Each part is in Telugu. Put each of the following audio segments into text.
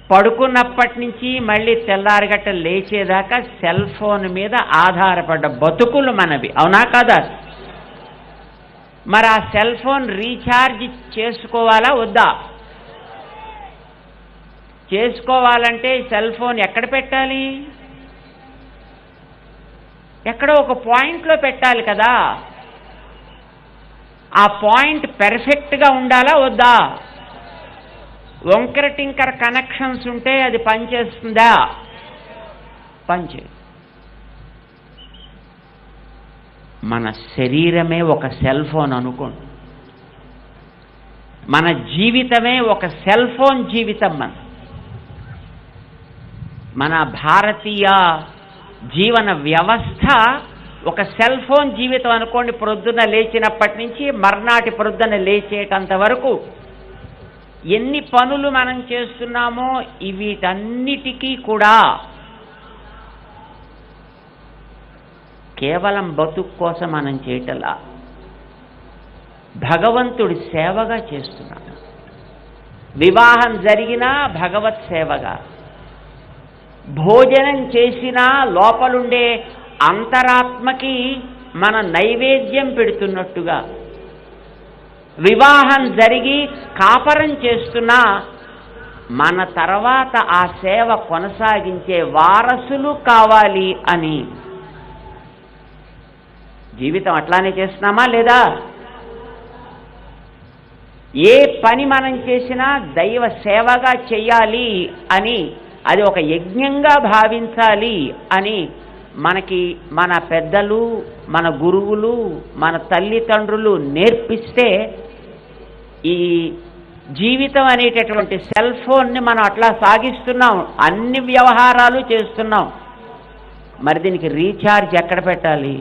పడుకున్నప్పటి నుంచి మళ్ళీ తెల్లారిగట్ట లేచేదాకా సెల్ ఫోన్ మీద ఆధారపడ్డ బతుకులు మనవి, అవునా కాదా? మరి ఆ సెల్ ఫోన్ రీఛార్జ్ చేసుకోవాలా వద్దా? చేసుకోవాలంటే సెల్ ఫోన్ ఎక్కడ పెట్టాలి? ఎక్కడో ఒక పాయింట్లో పెట్టాలి కదా. ఆ పాయింట్ పెర్ఫెక్ట్గా ఉండాలా వద్దా? వంకర టింకర కనెక్షన్స్ ఉంటే అది పనిచేస్తుందా? పనిచేయదు. మన శరీరమే ఒక సెల్ ఫోన్ అనుకోండి, మన జీవితమే ఒక సెల్ ఫోన్ జీవితం. మన భారతీయ జీవన వ్యవస్థ ఒక సెల్ ఫోన్ జీవితం అనుకోండి. ప్రొద్దున లేచినప్పటి నుంచి మర్నాటి ప్రొద్దున లేచేటంత వరకు ఎన్ని పనులు మనం చేస్తున్నామో వీటన్నిటికీ కూడా కేవలం బతుకు కోసం మనం చేయటలా, భగవంతుడి సేవగా చేస్తున్నాం. వివాహం జరిగినా భగవత్ సేవగా, భోజనం చేసినా లోపలుండే అంతరాత్మకి మన నైవేద్యం పెడుతున్నట్టుగా, వివాహం జరిగి కాపరం చేస్తున్నా మన తర్వాత ఆ సేవ కొనసాగించే వారసులు కావాలి అని జీవితం అట్లానే చేస్తున్నామా లేదా? ఏ పని మనం చేసినా దైవ సేవగా చెయ్యాలి అని, అది ఒక యజ్ఞంగా భావించాలి అని మనకి మన పెద్దలు, మన గురువులు, మన తల్లిదండ్రులు నేర్పిస్తే ఈ జీవితం అనేటటువంటి సెల్ ఫోన్ని మనం అట్లా సాగిస్తున్నాం, అన్ని వ్యవహారాలు చేస్తున్నాం. మరి దీనికి రీఛార్జ్ ఎక్కడ పెట్టాలి?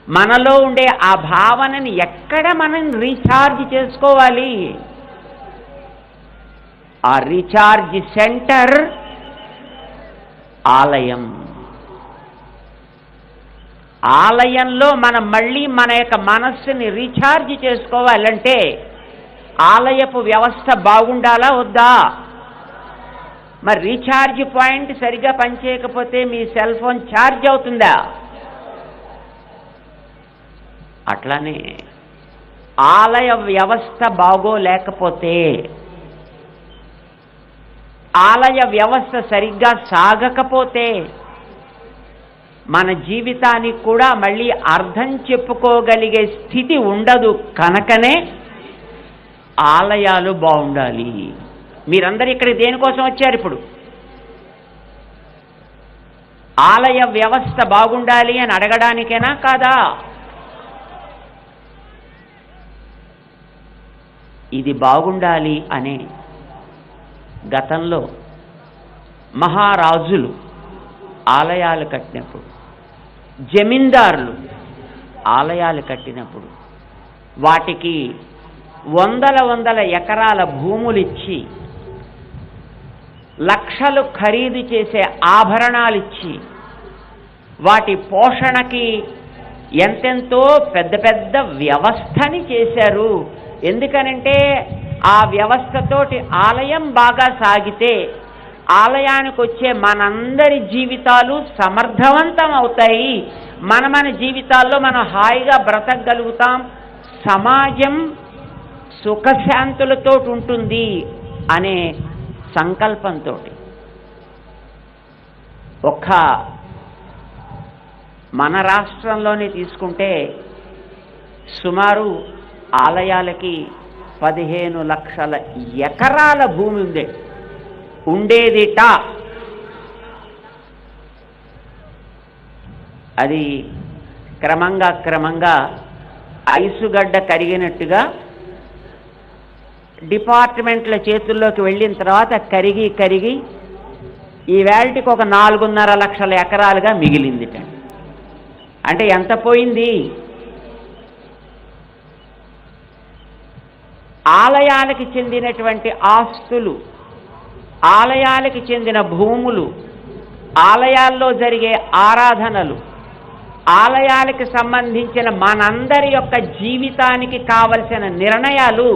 మనలో ఉండే ఆ భావనని ఎక్కడ మనం రీఛార్జ్ చేసుకోవాలి? ఆ రీఛార్జ్ సెంటర్ ఆలయం. ఆలయంలో మనం మళ్ళీ మన యొక్క మనస్సుని రీఛార్జ్ చేసుకోవాలంటే ఆలయపు వ్యవస్థ బాగుండాలా వద్దా? మరి రీఛార్జ్ పాయింట్ సరిగా పనిచేయకపోతే మీ సెల్ ఫోన్ ఛార్జ్ అవుతుందా? అట్లానే ఆలయ వ్యవస్థ బాగోలేకపోతే, ఆలయ వ్యవస్థ సరిగ్గా సాగకపోతే మన జీవితానికి కూడా మళ్ళీ అర్థం చెప్పుకోగలిగే స్థితి ఉండదు. కనుకనే ఆలయాలు బాగుండాలి. మీరందరూ ఇక్కడ దేనికోసం వచ్చారు? ఇప్పుడు ఆలయ వ్యవస్థ బాగుండాలి అని అడగడానికేనా కాదా? ఇది బాగుండాలి అనే గతంలో మహారాజులు ఆలయాలు కట్టినప్పుడు, జమీందారులు ఆలయాలు కట్టినప్పుడు వాటికి వందల ఎకరాల భూములు ఇచ్చి, లక్షలు ఖరీదు చేసే ఆభరణాలు ఇచ్చి, వాటి పోషణకి ఎంతెంతో పెద్ద పెద్ద వ్యవస్థని చేశారు. ఎందుకనంటే ఆ వ్యవస్థతోటి ఆలయం బాగా సాగితే ఆలయానికి వచ్చే మనందరి జీవితాలు సమర్థవంతం అవుతాయి. మన జీవితాల్లో మనం హాయిగా బ్రతకగలుగుతాం, సమాజం సుఖశాంతులతో ఉంటుంది అనే సంకల్పంతో ఒక్క మన రాష్ట్రంలోనే తీసుకుంటే సుమారు ఆలయాలకి 15 లక్షల ఎకరాల భూమి ఉండేదిట. అది క్రమంగా ఐసుగడ్డ కరిగినట్టుగా డిపార్ట్మెంట్ల చేతుల్లోకి వెళ్ళిన తర్వాత కరిగి ఈ వేల్టికి ఒక 4.5 లక్షల ఎకరాలుగా మిగిలిందిట. అంటే ఎంత పోయింది? ఆలయాలకి చెందినటువంటి ఆస్తులు, ఆలయాలకి చెందిన భూములు, ఆలయాల్లో జరిగే ఆరాధనలు, ఆలయాలకు సంబంధించిన మనందరి యొక్క జీవితానికి కావలసిన నిర్ణయాలు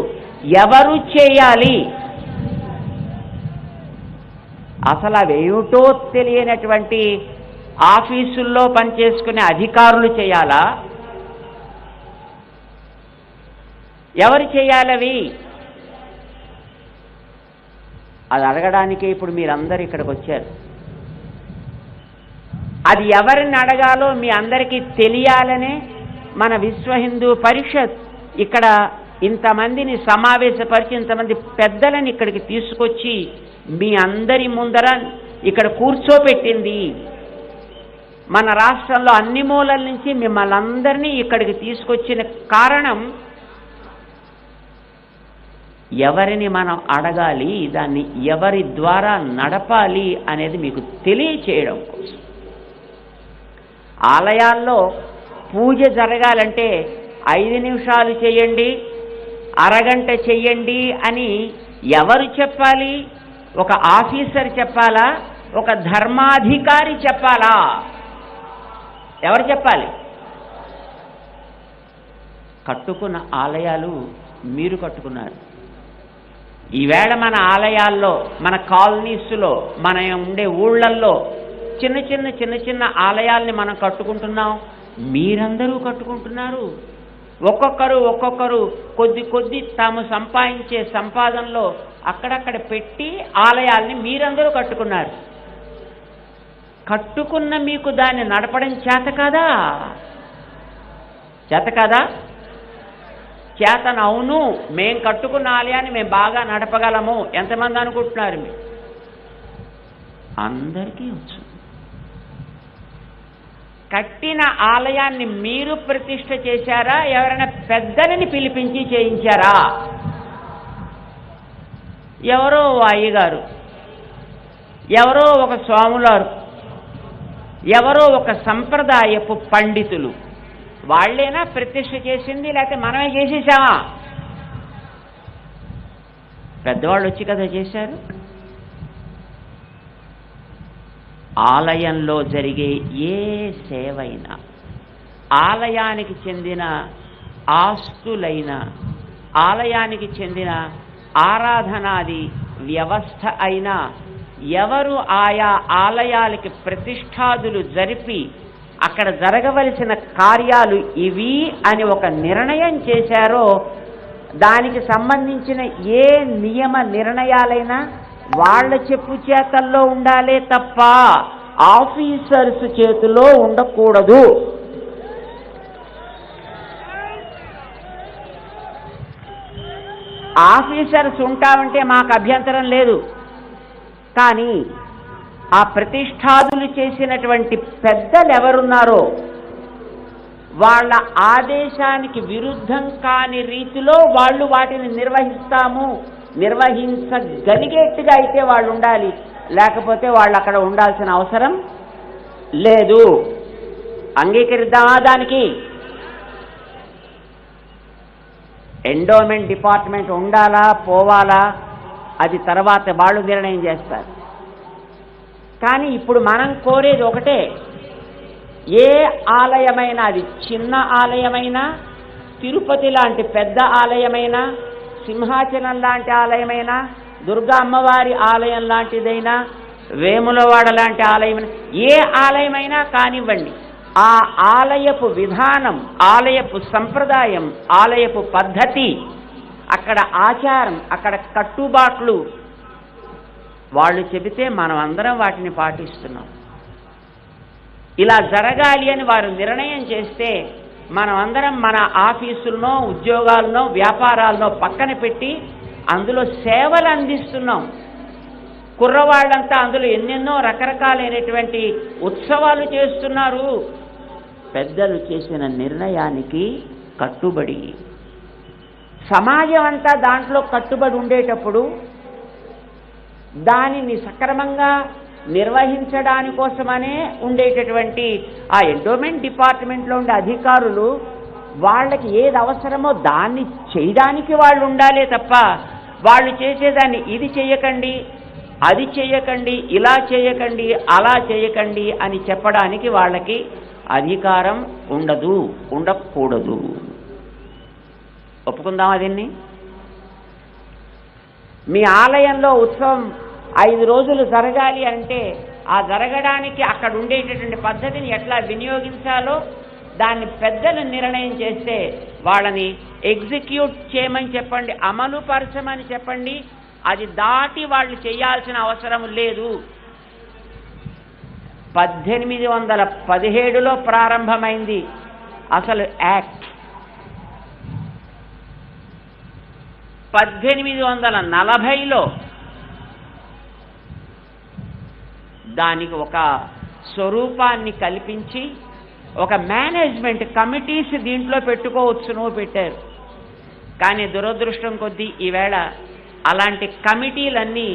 ఎవరు చేయాలి? అసలు అవేమిటో తెలియనటువంటి ఆఫీసుల్లో పనిచేసుకునే అధికారులు చేయాలా? ఎవరు చేయాలవి? అది అడగడానికే ఇప్పుడు మీరందరూ ఇక్కడికి వచ్చారు. అది ఎవరిని అడగాలో మీ అందరికీ తెలియాలనే మన విశ్వ హిందూ పరిషత్ ఇక్కడ ఇంతమందిని సమావేశపరిచి ఇంతమంది పెద్దలని ఇక్కడికి తీసుకొచ్చి మీ అందరి ముందర ఇక్కడ కూర్చోపెట్టింది. మన రాష్ట్రంలో అన్ని మూలల నుంచి మిమ్మల్ని అందరినీ ఇక్కడికి తీసుకొచ్చిన కారణం ఎవరిని మనం అడగాలి, దాన్ని ఎవరి ద్వారా నడపాలి అనేది మీకు తెలియచేయడం కోసం. ఆలయాల్లో పూజ జరగాలంటే 5 నిమిషాలు చేయండి, అరగంట చెయ్యండి అని ఎవరు చెప్పాలి? ఒక ఆఫీసర్ చెప్పాలా? ఒక ధర్మాధికారి చెప్పాలా? ఎవరు చెప్పాలి? కట్టుకున్న ఆలయాలు మీరు కట్టుకున్నారు. ఈవేళ మన ఆలయాల్లో, మన కాలనీస్లో, మన ఉండే ఊళ్ళల్లో చిన్న చిన్న ఆలయాల్ని మనం కట్టుకుంటున్నాం. మీరందరూ కట్టుకుంటున్నారు. ఒక్కొక్కరు కొద్ది తాము సంపాదించే సంపాదనలో అక్కడక్కడ పెట్టి ఆలయాల్ని మీరందరూ కట్టుకున్నారు. కట్టుకున్న మీకు దాన్ని నడపడం చేత కాదా? చేతన అవును, మేం కట్టుకున్న ఆలయాన్ని మేము బాగా నడపగలము. ఎంతమంది అనుకుంటున్నారు? మీరు అందరికీ వచ్చు. కట్టిన ఆలయాన్ని మీరు ప్రతిష్ఠ చేశారా? ఎవరైనా పెద్దలని పిలిపించి చేయించారా? ఎవరో అయ్యగారు, ఎవరో ఒక స్వాములారు, ఎవరో ఒక సంప్రదాయపు పండితులు వాళ్ళేనా ప్రతిష్ఠ చేసింది? లేకపోతే మనమే చేసేసామా? పెద్దవాళ్ళు వచ్చి కదా చేశారు. ఆలయంలో జరిగే ఏ సేవైనా, ఆలయానికి చెందిన ఆస్తులైనా, ఆలయానికి చెందిన ఆరాధనాది వ్యవస్థ అయినా ఎవరు ఆయా ఆలయాలకి ప్రతిష్ఠాదులు జరిపి అక్కడ జరగవలసిన కార్యాలు ఇవి అని ఒక నిర్ణయం చేశారో దానికి సంబంధించిన ఏ నియమ నిర్ణయాలైనా వాళ్ళ చెప్పు చేతల్లో ఉండాలే తప్ప ఆఫీసర్స్ చేతిలో ఉండకూడదు. ఆఫీసర్స్ ఉంటామంటే మాకు అభ్యంతరం లేదు. కానీ ఆ ప్రతిష్ఠాదులు చేసినటువంటి పెద్దలు ఎవరున్నారో వాళ్ళ ఆదేశానికి విరుద్ధం కాని రీతిలో వాళ్ళు వాటిని నిర్వహించగలిగేట్టుగా అయితే వాళ్ళు ఉండాలి. లేకపోతే వాళ్ళు అక్కడ ఉండాల్సిన అవసరం లేదు. అంగీకరిద్దామా? దానికి ఎండోమెంట్ డిపార్ట్మెంట్ ఉండాలా పోవాలా అది తర్వాత వాళ్ళు నిర్ణయం చేస్తారు. కానీ ఇప్పుడు మనం కోరేది ఒకటే, ఏ ఆలయమైనా, అది చిన్న ఆలయమైనా, తిరుపతి లాంటి పెద్ద ఆలయమైనా, సింహాచలం లాంటి ఆలయమైనా, దుర్గా అమ్మవారి ఆలయం లాంటిదైనా, వేములవాడ లాంటి ఆలయమైనా, ఏ ఆలయమైనా కానివ్వండి, ఆ ఆలయపు విధానం, ఆలయపు సంప్రదాయం, ఆలయపు పద్ధతి, అక్కడ ఆచారం, అక్కడ కట్టుబాట్లు వాళ్ళు చెబితే మనం అందరం వాటిని పాటిస్తున్నాం. ఇలా జరగాలి అని వారు నిర్ణయం చేస్తే మనం అందరం మన ఆఫీసులనో, ఉద్యోగాలనో, వ్యాపారాలనో పక్కన పెట్టి అందులో సేవలు అందిస్తున్నాం. కుర్రవాళ్ళంతా అందులో ఎన్నెన్నో రకరకాలైనటువంటి ఉత్సవాలు చేస్తున్నారు. పెద్దలు చేసిన నిర్ణయానికి కట్టుబడి సమాజం అంతా దాంట్లో కట్టుబడి ఉండేటప్పుడు దానిని సక్రమంగా నిర్వహించడానికోసమనే ఉండేటటువంటి ఆ ఎండోమెంట్ డిపార్ట్మెంట్లో ఉండే అధికారులు వాళ్ళకి ఏది అవసరమో దాన్ని చేయడానికి వాళ్ళు ఉండాలే తప్ప వాళ్ళు చేసేదాన్ని ఇది చేయకండి, అది చేయకండి, ఇలా చేయకండి, అలా చేయకండి అని చెప్పడానికి వాళ్ళకి అధికారం ఉండదు, ఉండకూడదు. ఒప్పుకుందామా దీన్ని? మీ ఆలయంలో ఉత్సవం 5 రోజులు జరగాలి అంటే ఆ జరగడానికి అక్కడ ఉండేటటువంటి పద్ధతిని ఎట్లా వినియోగించాలో దాన్ని పెద్దలు నిర్ణయం చేస్తే వాళ్ళని ఎగ్జిక్యూట్ చేయమని చెప్పండి, అమలు పరచమని చెప్పండి. అది దాటి వాళ్ళు చేయాల్సిన అవసరం లేదు. 1817లో ప్రారంభమైంది అసలు యాక్ట్. 1840లో దానికి ఒక స్వరూపాన్ని కల్పించి ఒక మేనేజ్మెంట్ కమిటీస్ దీంట్లో పెట్టుకోవచ్చునో పెట్టారు. కానీ దురదృష్టం కొద్దీ ఈవేళ అలాంటి కమిటీలన్నీ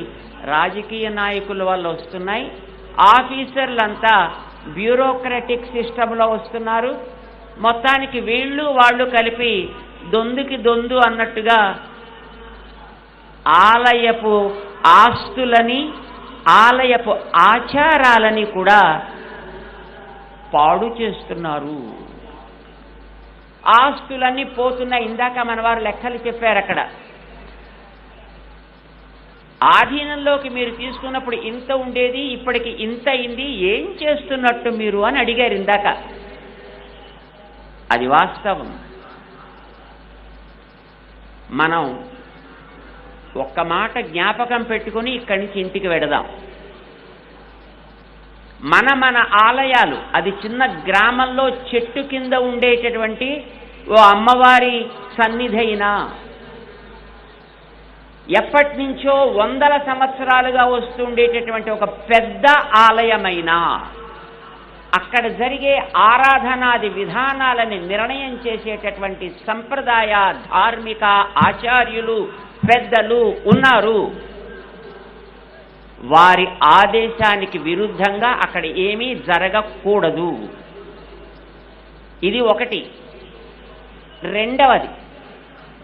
రాజకీయ నాయకుల వల్ల వస్తున్నాయి. ఆఫీసర్లంతా బ్యూరోక్రటిక్ సిస్టంలో వస్తున్నారు. మొత్తానికి వీళ్ళు వాళ్ళు కలిపి దొందుకి దొందు అన్నట్టుగా ఆలయపు ఆస్తులని ఆలయపు ఆచారాలని కూడా పాడు చేస్తున్నారు. ఆస్తులన్నీ పోతున్నాయి. ఇందాక మన వారు లెక్కలు చెప్పారు. అక్కడ ఆధీనంలోకి మీరు తీసుకున్నప్పుడు ఇంత ఉండేది, ఇప్పటికి ఇంత అయింది, ఏం చేస్తున్నట్టు మీరు అని అడిగారు ఇందాక. అది వాస్తవం. మనం ఒక్క మాట జ్ఞాపకం పెట్టుకుని ఇక్కడి నుంచి ఇంటికి వెడదాం. మన ఆలయాలు, అది చిన్న గ్రామంలో చెట్టు కింద ఉండేటటువంటి ఓ అమ్మవారి సన్నిధి అయినా, ఎప్పటి నుంచో 100 సంవత్సరాలుగా వస్తుండేటటువంటి ఒక పెద్ద ఆలయమైనా, అక్కడ జరిగే ఆరాధనాది విధానాలని నిర్ణయం చేసేటటువంటి సంప్రదాయ ధార్మిక ఆచార్యులు పెద్దలు ఉన్నారు. వారి ఆదేశానికి విరుద్ధంగా అక్కడ ఏమీ జరగకూడదు. ఇది ఒకటి. రెండవది,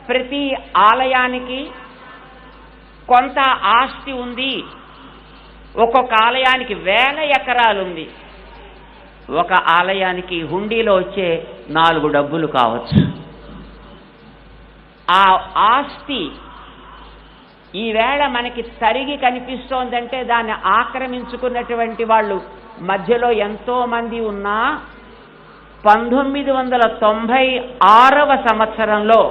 ప్రతి ఆలయానికి కొంత ఆస్తి ఉంది. ఒక్కొక్క ఆలయానికి 1000 ఎకరాలు ఉంది. ఒక ఆలయానికి హుండీలో వచ్చే 4 డబ్బులు కావచ్చు. ఆ ఆస్తి ఈవేళ మనకి తరిగి కనిపిస్తోందంటే దాన్ని ఆక్రమించుకున్నటువంటి వాళ్ళు మధ్యలో ఎంతో మంది ఉన్నా 1996వ సంవత్సరంలో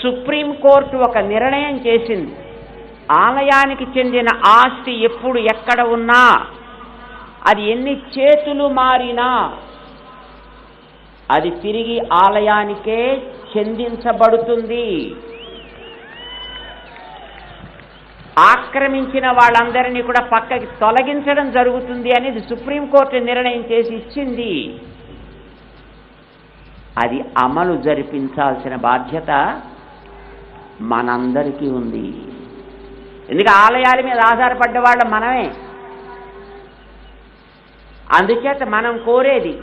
సుప్రీంకోర్టు ఒక నిర్ణయం చేసింది. ఆలయానికి చెందిన ఆస్తి ఎప్పుడు ఎక్కడ ఉన్నా, అది ఎన్ని చేతులు మారినా అది తిరిగి ఆలయానికే చెందించబడుతుంది. ఆక్రమించిన వాళ్ళందరినీ కూడా పక్కకి తొలగించడం జరుగుతుంది అనేది సుప్రీంకోర్టు నిర్ణయం చేసి ఇచ్చింది. అది అమలు జరిపించాల్సిన బాధ్యత మనందరికీ ఉంది. ఎందుకంటే ఆలయాల మీద ఆధారపడ్డ వాళ్ళం మనమే. అందుచేత మనం కోరేది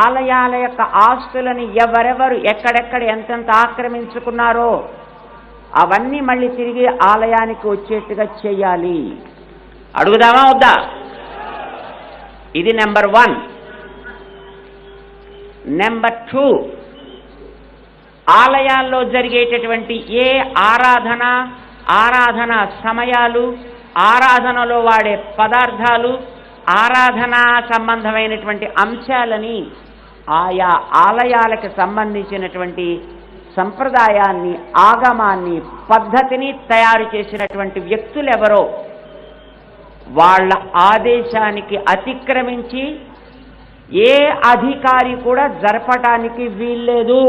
ఆలయాల యొక్క ఆస్తులని ఎవరెవరు ఎక్కడెక్కడ ఎంతెంత ఆక్రమించుకున్నారో అవన్నీ మళ్ళీ తిరిగి ఆలయానికి వచ్చేట్టుగా చేయాలి. అడుగుదామా వద్దా? ఇది నెంబర్ 1. నెంబర్ 2, ఆలయాల్లో జరిగేటటువంటి ఏ ఆరాధన సమయాలు, ఆరాధనలో వాడే పదార్థాలు, ఆరాధనా సంబంధమైనటువంటి అంశాలని ఆయా ఆలయాలకు సంబంధించినటువంటి సంప్రదాయాన్ని, ఆగమాన్ని, పద్ధతిని తయారు చేసినటువంటి వ్యక్తులెవరో వాళ్ళ ఆదేశానికి అతిక్రమించి ఏ అధికారి కూడా జరపటానికి వీల్లేదు.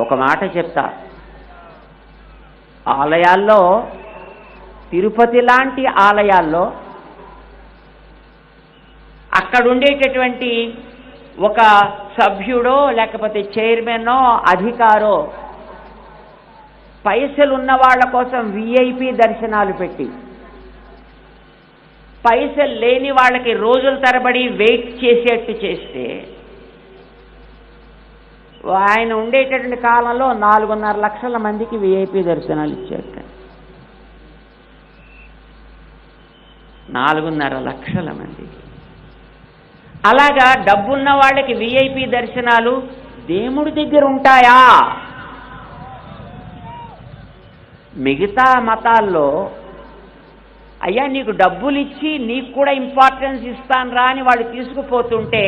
ఒక మాట చెప్తా, ఆలయాల్లో, తిరుపతి లాంటి ఆలయాల్లో అక్కడ ఉండేటటువంటి ఒక సభ్యుడో లేకపోతే చైర్మనో అధికారో పైసలు ఉన్న వాళ్ళ కోసం విఐపి దర్శనాలు పెట్టి, పైసలు లేని వాళ్ళకి రోజుల తరబడి వెయిట్ చేసేట్టు చేస్తే, ఆయన ఉండేటటువంటి కాలంలో 4.5 లక్షల మందికి విఐపి దర్శనాలు ఇచ్చేట. 4.5 లక్షల మందికి. అలాగా డబ్బున్న వాళ్ళకి విఐపి దర్శనాలు, దేవుడి దగ్గర ఉంటాయా? మిగతా మతాల్లో అయ్యా నీకు డబ్బులు ఇచ్చి నీకు కూడా ఇంపార్టెన్స్ ఇస్తాను రా అని వాళ్ళు తీసుకుపోతుంటే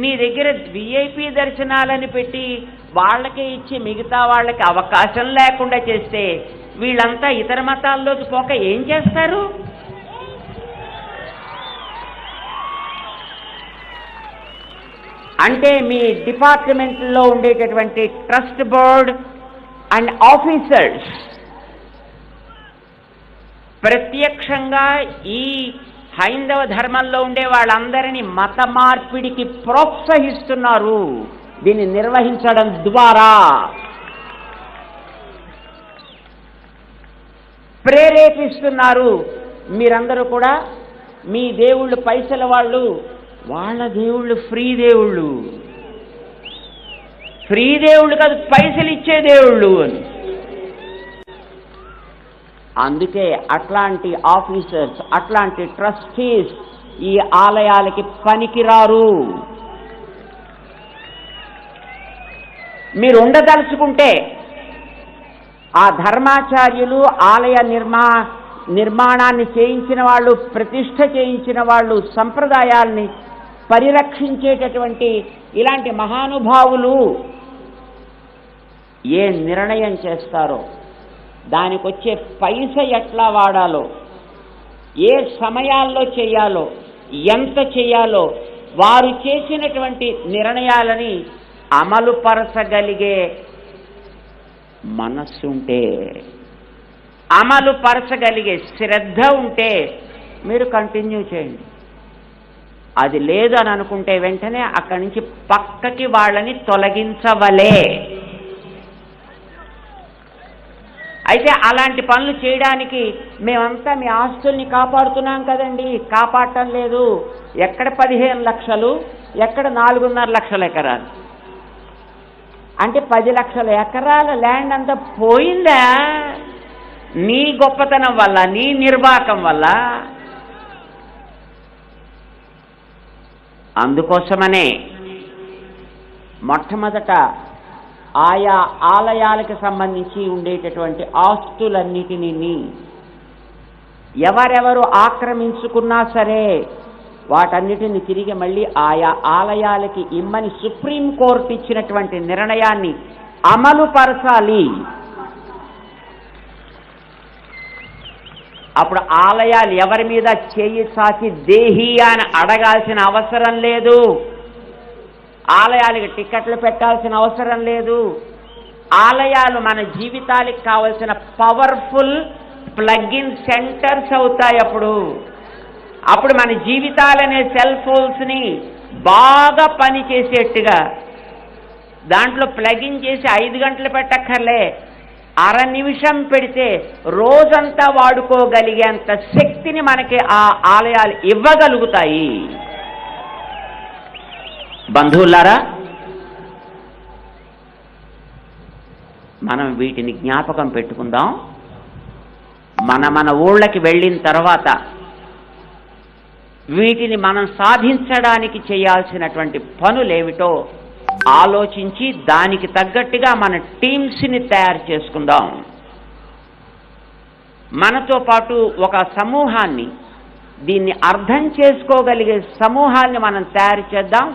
నీ దగ్గర విఐపి దర్శనాలని పెట్టి వాళ్ళకే ఇచ్చి మిగతా వాళ్ళకి అవకాశం లేకుండా చేస్తే వీళ్ళంతా ఇతర మతాల్లోకి పోక ఏం చేస్తారు? అంటే మీ డిపార్ట్మెంట్లో ఉండేటటువంటి ట్రస్ట్ బోర్డ్ అండ్ ఆఫీసర్స్ ప్రత్యక్షంగా ఈ హైందవ ధర్మంలో ఉండే వాళ్ళందరినీ మత మార్పిడికి ప్రోత్సహిస్తున్నారు. దీన్ని నిర్వహించడం ద్వారా ప్రేరేపిస్తున్నారు. మీరందరూ కూడా మీ దేవుళ్ళు పైసల వాళ్ళు, వాళ్ళ దేవుళ్ళు ఫ్రీ దేవుళ్ళు. ఫ్రీ దేవుళ్ళు కాదు, పైసలు ఇచ్చే దేవుళ్ళు అని. అందుకే అట్లాంటి ఆఫీసర్స్, అట్లాంటి ట్రస్టీస్ ఈ ఆలయాలకి పనికిరారు. మీరు ఉండదలుచుకుంటే ఆ ధర్మాచార్యులు, ఆలయ నిర్మాణాన్ని చేయించిన వాళ్ళు, ప్రతిష్ఠ చేయించిన వాళ్ళు, సంప్రదాయాల్ని పరిరక్షించేటటువంటి ఇలాంటి మహానుభావులు ఏ నిర్ణయం చేస్తారో, దానికి వచ్చే పైస ఎట్లా వాడాలో, ఏ సమయాల్లో చేయాలో, ఎంత చేయాలో, వారు చేసినటువంటి నిర్ణయాలని అమలుపరచగలిగే మనస్సు ఉంటే, అమలుపరచగలిగే శ్రద్ధ ఉంటే మీరు కంటిన్యూ చేయండి. అది లేదు అని అనుకుంటే వెంటనే అక్కడి నుంచి పక్కకి వాళ్ళని తొలగించవలే. అయితే అలాంటి పనులు చేయడానికి మేమంతా మీ ఆస్తుల్ని కాపాడుతున్నాం కదండి, కాపాడటం లేదు. ఎక్కడ 15 లక్షలు, ఎక్కడ 4.5 లక్షల ఎకరాలు అంటే 10 లక్షల ఎకరాల ల్యాండ్ అంతా పోయిందా నీ గొప్పతనం వల్ల, నీ నిర్వాకం వల్ల. అందుకోసమనే మొట్టమొదట ఆయా ఆలయాలకు సంబంధించి ఉండేటటువంటి ఆస్తులన్నిటినీ ఎవరెవరు ఆక్రమించుకున్నా సరే వాటన్నిటిని తిరిగి మళ్ళీ ఆయా ఆలయాలకి ఇమ్మని సుప్రీంకోర్టు ఇచ్చినటువంటి నిర్ణయాన్ని అమలుపరచాలి. అప్పుడు ఆలయాలు ఎవరి మీద చేయి చాచి దేహి అని అడగాల్సిన అవసరం లేదు. ఆలయాలకు టికెట్లు పెట్టాల్సిన అవసరం లేదు. ఆలయాలు మన జీవితాలకు కావలసిన పవర్ఫుల్ ప్లగ్-ఇన్ సెంటర్స్ అవుతాయి. అప్పుడు మన జీవితాలనే సెల్ ఫోన్స్ని బాగా పనిచేసేట్టుగా దాంట్లో ప్లగ్-ఇన్ చేసి 5 గంటలు పెట్టక్కర్లే, అర నిమిషం పెడితే రోజంతా వాడుకోగలిగేంత శక్తిని మనకి ఆ ఆలయాలు ఇవ్వగలుగుతాయి. బంధువులారా, మనం వీటిని జ్ఞాపకం పెట్టుకుందాం. మన ఊళ్ళకి వెళ్ళిన తర్వాత వీటిని మనం సాధించడానికి చేయాల్సినటువంటి పనులేమిటో ఆలోచించి దానికి తగ్గట్టుగా మన టీమ్స్ని తయారు చేసుకుందాం. మనతో పాటు ఒక సమూహాన్ని, దీన్ని అర్థం చేసుకోగలిగే సమూహాన్ని మనం తయారు చేద్దాం.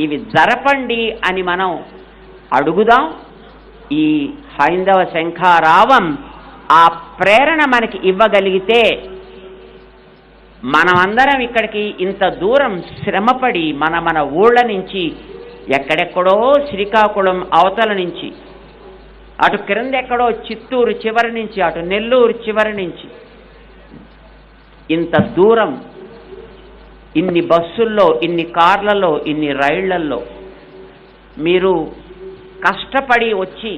ఇవి జరపండి అని మనం అడుగుదాం. ఈ హైందవ శంఖారావం ఆ ప్రేరణ మనకి ఇవ్వగలిగితే మనమందరం ఇక్కడికి ఇంత దూరం శ్రమపడి మన ఊళ్ళ నుంచి, ఎక్కడెక్కడో శ్రీకాకుళం అవతల నుంచి, అటు క్రిందెక్కడో చిత్తూరు చివరి నుంచి, అటు నెల్లూరు చివరి నుంచి ఇంత దూరం ఇన్ని బస్సుల్లో, ఇన్ని కార్లలో, ఇన్ని రైళ్లల్లో మీరు కష్టపడి వచ్చి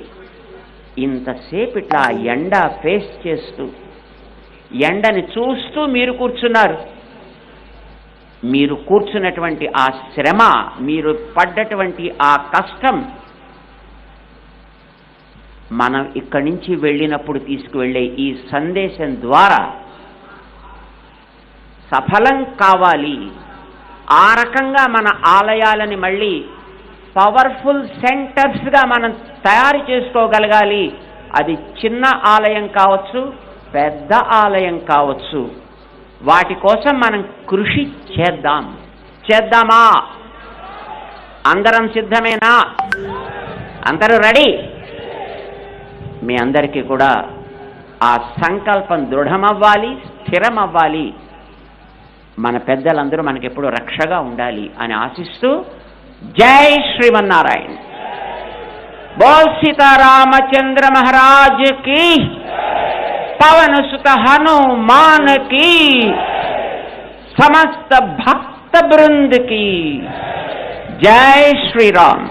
ఇంతసేపు ఇట్లా ఎండ ఫేస్ చేస్తూ, ఎండని చూస్తూ మీరు కూర్చున్నారు. మీరు కూర్చున్నటువంటి ఆ శ్రమ, మీరు పడ్డటువంటి ఆ కష్టం మనం ఇక్కడి నుంచి వెళ్ళినప్పుడు తీసుకువెళ్ళే ఈ సందేశం ద్వారా సఫలం కావాలి. ఆ రకంగా మన ఆలయాలని మళ్ళీ పవర్ఫుల్ సెంటర్స్గా మనం తయారు చేసుకోగలగాలి. అది చిన్న ఆలయం కావచ్చు, పెద్ద ఆలయం కావచ్చు. వాటి కోసం మనం కృషి చేద్దామా? అందరం సిద్ధమేనా? అందరూ రెడీ? మీ అందరికీ కూడా ఆ సంకల్పం దృఢమవ్వాలి, స్థిరమవ్వాలి. మన పెద్దలందరూ మనకెప్పుడు రక్షగా ఉండాలి అని ఆశిస్తూ జై శ్రీమన్నారాయణ. బోల్ సీతారామచంద్ర మహారాజ్ की, पवन सुत हनुमान की, समस्त भक्त वृंद की जय श्री राम.